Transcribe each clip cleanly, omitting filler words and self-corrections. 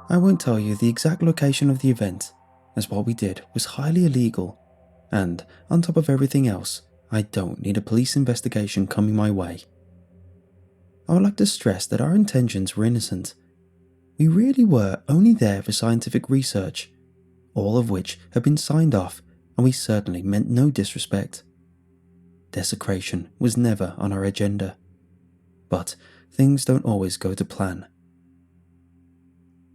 I won't tell you the exact location of the event, as what we did was highly illegal, and on top of everything else, I don't need a police investigation coming my way. I would like to stress that our intentions were innocent. We really were only there for scientific research, all of which had been signed off, and we certainly meant no disrespect. Desecration was never on our agenda. But things don't always go to plan.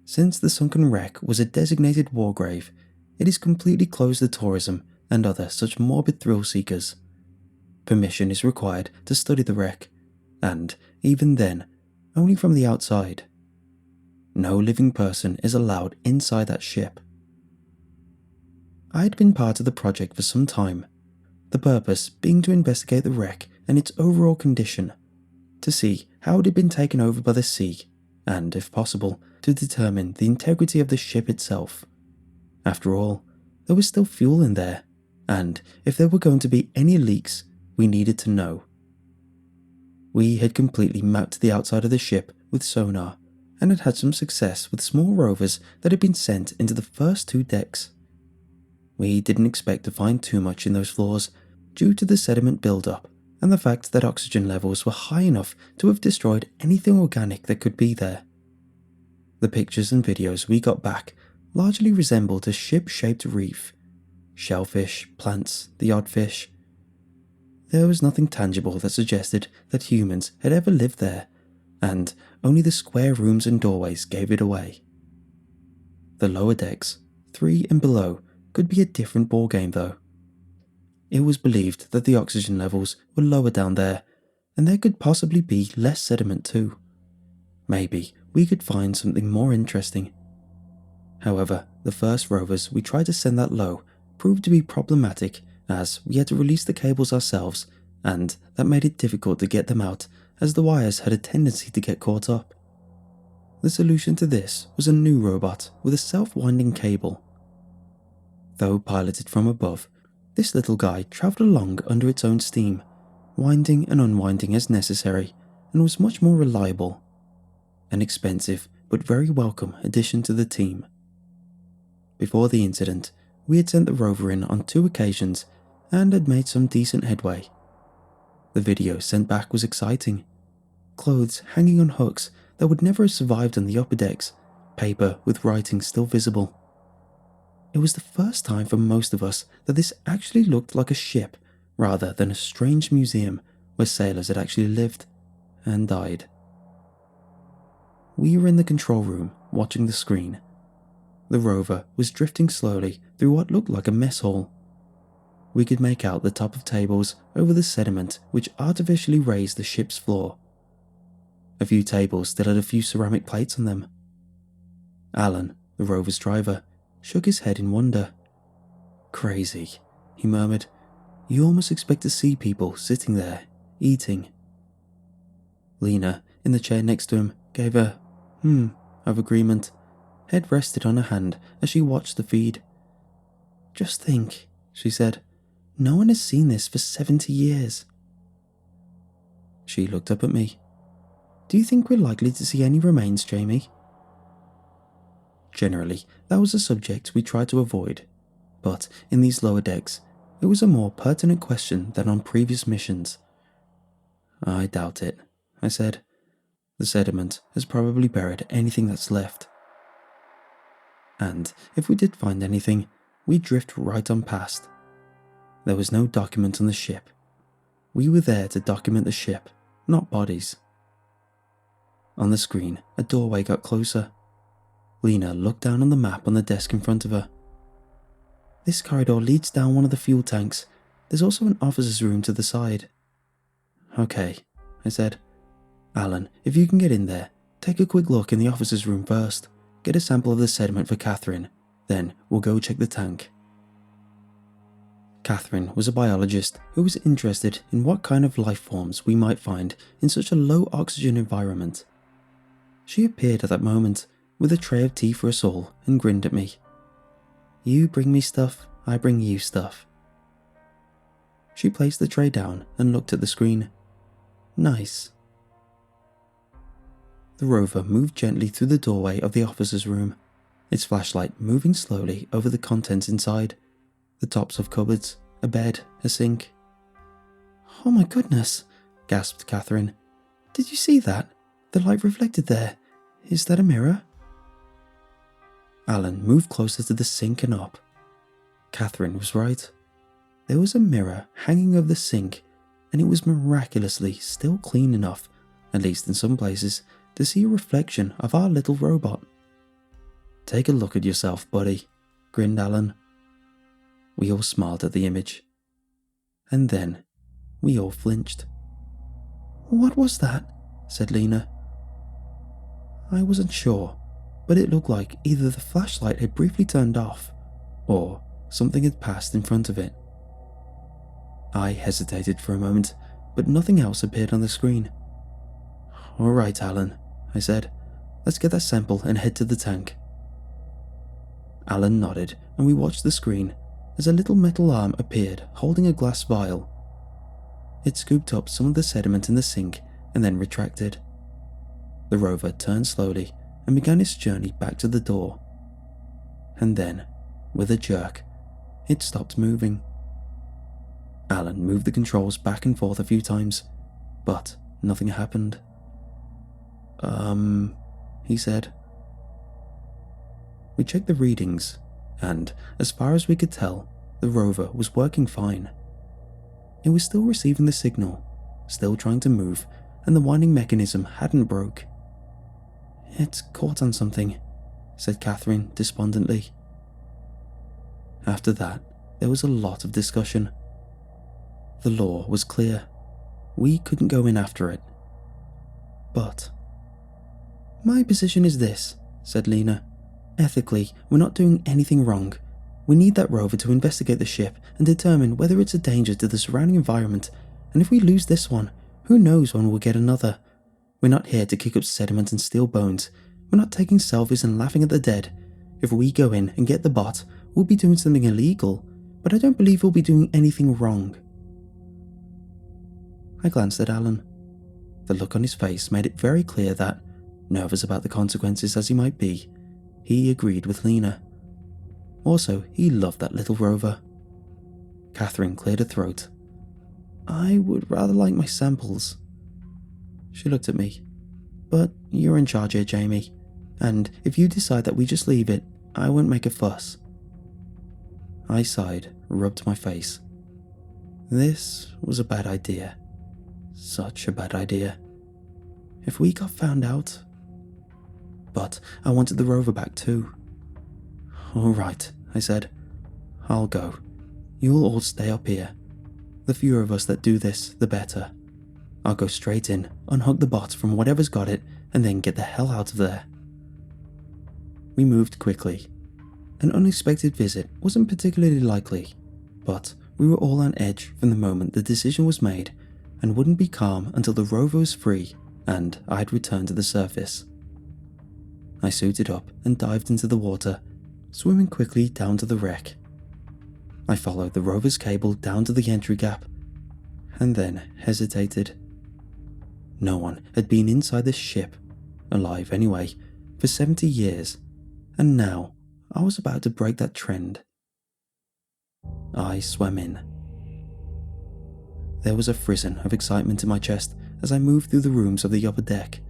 Since the sunken wreck was a designated war grave, it is completely closed to tourism and other such morbid thrill seekers. Permission is required to study the wreck, and, even then, only from the outside. No living person is allowed inside that ship. I had been part of the project for some time, the purpose being to investigate the wreck and its overall condition, to see how it had been taken over by the sea, and, if possible, to determine the integrity of the ship itself. After all, there was still fuel in there, and if there were going to be any leaks, we needed to know. We had completely mapped the outside of the ship with sonar, and had had some success with small rovers that had been sent into the first 2 decks. We didn't expect to find too much in those floors due to the sediment buildup and the fact that oxygen levels were high enough to have destroyed anything organic that could be there. The pictures and videos we got back largely resembled a ship-shaped reef. Shellfish, plants, the odd fish. There was nothing tangible that suggested that humans had ever lived there, and only the square rooms and doorways gave it away. The lower decks, 3 and below, could be a different ballgame though. It was believed that the oxygen levels were lower down there, and there could possibly be less sediment too. Maybe we could find something more interesting. However, the first rovers we tried to send that low proved to be problematic, as we had to release the cables ourselves, and that made it difficult to get them out as the wires had a tendency to get caught up. The solution to this was a new robot with a self-winding cable. Though piloted from above, this little guy travelled along under its own steam, winding and unwinding as necessary, and was much more reliable. An expensive but very welcome addition to the team. Before the incident, we had sent the rover in on 2 occasions and had made some decent headway. The video sent back was exciting. Clothes hanging on hooks that would never have survived on the upper decks, paper with writing still visible. It was the first time for most of us that this actually looked like a ship rather than a strange museum where sailors had actually lived and died. We were in the control room watching the screen. The rover was drifting slowly through what looked like a mess hall. We could make out the top of tables over the sediment which artificially raised the ship's floor. A few tables still had a few ceramic plates on them. Alan, the rover's driver, shook his head in wonder. "Crazy," he murmured. "You almost expect to see people sitting there, eating." Lena, in the chair next to him, gave a of agreement. Head rested on her hand as she watched the feed. "Just think," she said. "No one has seen this for 70 years. She looked up at me. "Do you think we're likely to see any remains, Jamie?" Generally, that was a subject we tried to avoid, but in these lower decks, it was a more pertinent question than on previous missions. "I doubt it," I said. "The sediment has probably buried anything that's left. And if we did find anything, we'd drift right on past. There was no document on the ship. We were there to document the ship, not bodies." On the screen, a doorway got closer. Lena looked down on the map on the desk in front of her. "This corridor leads down one of the fuel tanks. There's also an officer's room to the side." "Okay," I said. "Alan, if you can get in there, take a quick look in the officer's room first. Get a sample of the sediment for Catherine. Then we'll go check the tank." Catherine was a biologist who was interested in what kind of life forms we might find in such a low oxygen environment. She appeared at that moment with a tray of tea for us all and grinned at me. "You bring me stuff, I bring you stuff." She placed the tray down and looked at the screen. "Nice." The rover moved gently through the doorway of the officer's room its flashlight moving slowly over the contents inside, the tops of cupboards, a bed, a sink. "Oh my goodness," gasped Catherine. "Did you see that? The light reflected there. Is that a mirror?" Alan moved closer to the sink and up. Catherine was right. There was a mirror hanging over the sink, and it was miraculously still clean enough, at least in some places, to see a reflection of our little robot. "Take a look at yourself, buddy," grinned Alan. We all smiled at the image. And then, we all flinched. "What was that?" said Lena. I wasn't sure, but it looked like either the flashlight had briefly turned off, or something had passed in front of it. I hesitated for a moment, but nothing else appeared on the screen. "All right, Alan," I said. "Let's get that sample and head to the tank." Alan nodded, and we watched the screen as a little metal arm appeared holding a glass vial. It scooped up some of the sediment in the sink and then retracted. The rover turned slowly and began its journey back to the door. And then, with a jerk, it stopped moving. Alan moved the controls back and forth a few times, but nothing happened. He said. We checked the readings, and as far as we could tell, the rover was working fine. It was still receiving the signal, still trying to move, and the winding mechanism hadn't broke. "It's caught on something," said Catherine despondently. After that, there was a lot of discussion. The law was clear. We couldn't go in after it. But "My position is this," said Lena. "Ethically, we're not doing anything wrong. We need that rover to investigate the ship and determine whether it's a danger to the surrounding environment, and if we lose this one, who knows when we'll get another. We're not here to kick up sediment and steal bones. We're not taking selfies and laughing at the dead. If we go in and get the bot, we'll be doing something illegal, but I don't believe we'll be doing anything wrong." I glanced at Alan. The look on his face made it very clear that, nervous about the consequences as he might be, he agreed with Lena. Also, he loved that little rover. Catherine cleared her throat. "I would rather like my samples." She looked at me. "But you're in charge here, Jamie, and if you decide that we just leave it, I won't make a fuss." I sighed, rubbed my face. This was a bad idea. Such a bad idea. If we got found out... But I wanted the rover back too. "All right," I said. "I'll go. You'll all stay up here. The fewer of us that do this, the better. I'll go straight in, unhook the bot from whatever's got it, and then get the hell out of there." We moved quickly. An unexpected visit wasn't particularly likely, but we were all on edge from the moment the decision was made and wouldn't be calm until the rover was free and I'd returned to the surface. I suited up and dived into the water, swimming quickly down to the wreck. I followed the rover's cable down to the entry gap, and then hesitated. No one had been inside this ship, alive anyway, for 70 years, and now I was about to break that trend. I swam in. There was a frisson of excitement in my chest as I moved through the rooms of the upper deck,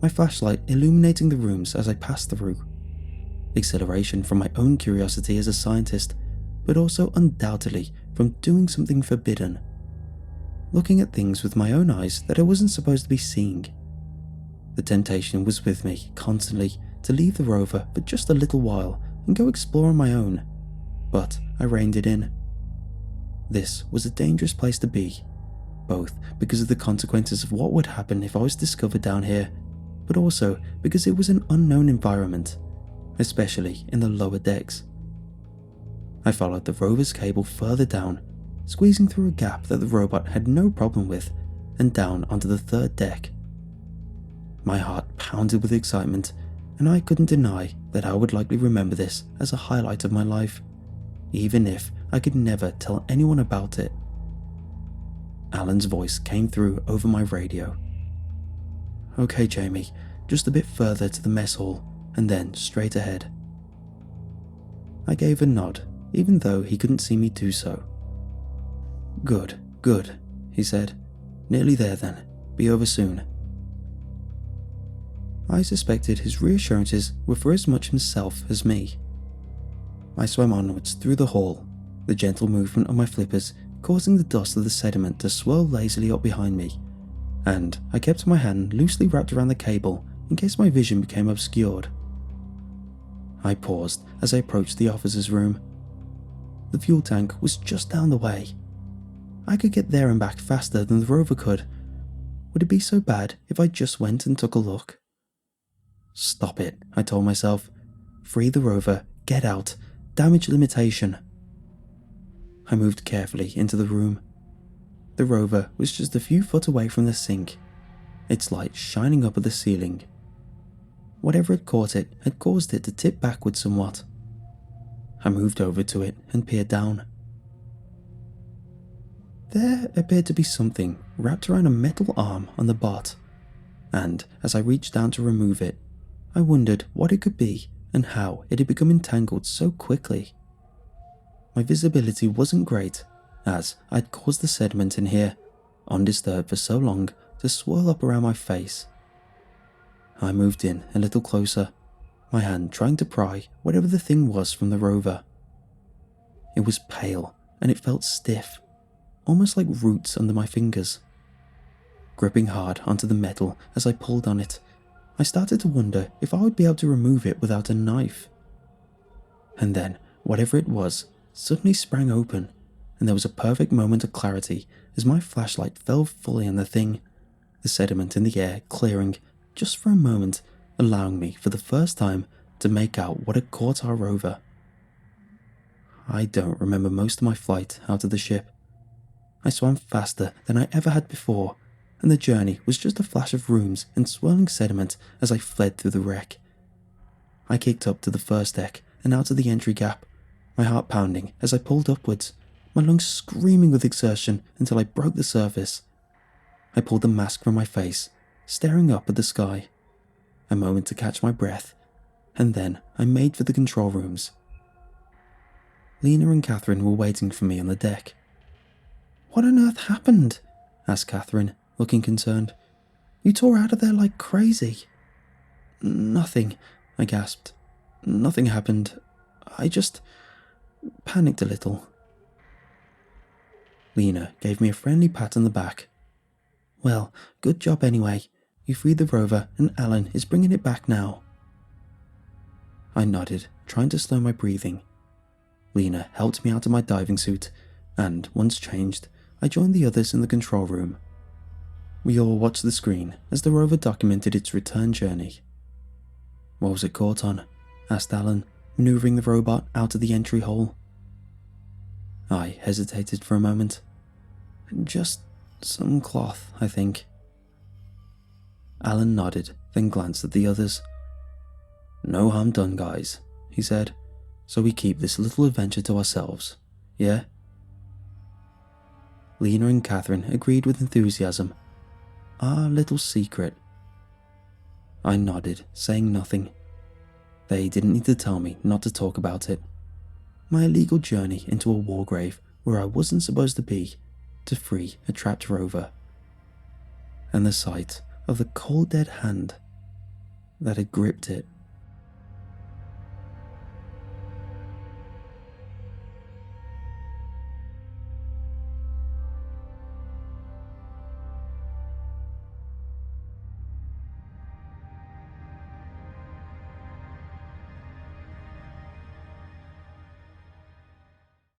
my flashlight illuminating the rooms as I passed through. Exhilaration from my own curiosity as a scientist, but also undoubtedly from doing something forbidden. Looking at things with my own eyes that I wasn't supposed to be seeing. The temptation was with me constantly to leave the rover for just a little while and go explore on my own, but I reined it in. This was a dangerous place to be, both because of the consequences of what would happen if I was discovered down here, but also because it was an unknown environment, especially in the lower decks. I followed the rover's cable further down, squeezing through a gap that the robot had no problem with, and down onto the third deck. My heart pounded with excitement, and I couldn't deny that I would likely remember this as a highlight of my life, even if I could never tell anyone about it. Alan's voice came through over my radio. "Okay, Jamie, just a bit further to the mess hall, and then straight ahead." I gave a nod, even though he couldn't see me do so. Good, good, he said. Nearly there then. Be over soon. I suspected his reassurances were for as much himself as me. I swam onwards through the hall, the gentle movement of my flippers causing the dust of the sediment to swirl lazily up behind me, and I kept my hand loosely wrapped around the cable in case my vision became obscured. I paused as I approached the officer's room. The fuel tank was just down the way. I could get there and back faster than the Rover could. Would it be so bad if I just went and took a look? Stop it, I told myself. Free the Rover, get out, damage limitation. I moved carefully into the room. The Rover was just a few foot away from the sink, its light shining up at the ceiling. Whatever had caught it had caused it to tip backward somewhat. I moved over to it and peered down. There appeared to be something wrapped around a metal arm on the bot, and as I reached down to remove it, I wondered what it could be and how it had become entangled so quickly. My visibility wasn't great, as I'd caused the sediment in here, undisturbed for so long, to swirl up around my face. I moved in a little closer, my hand trying to pry whatever the thing was from the Rover. It was pale and it felt stiff, almost like roots under my fingers. Gripping hard onto the metal as I pulled on it, I started to wonder if I would be able to remove it without a knife. And then, whatever it was, suddenly sprang open, and there was a perfect moment of clarity as my flashlight fell fully on the thing, the sediment in the air clearing just for a moment, allowing me for the first time to make out what had caught our Rover. I don't remember most of my flight out of the ship. I swam faster than I ever had before, and the journey was just a flash of rooms and swirling sediment as I fled through the wreck. I kicked up to the first deck and out of the entry gap, my heart pounding as I pulled upwards, my lungs screaming with exertion until I broke the surface. I pulled the mask from my face, staring up at the sky. A moment to catch my breath, and then I made for the control rooms. Lena and Catherine were waiting for me on the deck. "What on earth happened?" asked Catherine, looking concerned. "You tore out of there like crazy." "Nothing," I gasped. "Nothing happened. I just panicked a little." Lena gave me a friendly pat on the back. "Well, good job anyway. You freed the Rover and Alan is bringing it back now." I nodded, trying to slow my breathing. Lena helped me out of my diving suit, and once changed, I joined the others in the control room. We all watched the screen as the Rover documented its return journey. "What was it caught on?" asked Alan, maneuvering the robot out of the entry hole. I hesitated for a moment. "Just some cloth, I think." Alan nodded, then glanced at the others. "No harm done, guys," he said, "so we keep this little adventure to ourselves, yeah?" Lena and Catherine agreed with enthusiasm. Our little secret. I nodded, saying nothing. They didn't need to tell me not to talk about it. My illegal journey into a war grave where I wasn't supposed to be, to free a trapped Rover. And the sight of the cold dead hand that had gripped it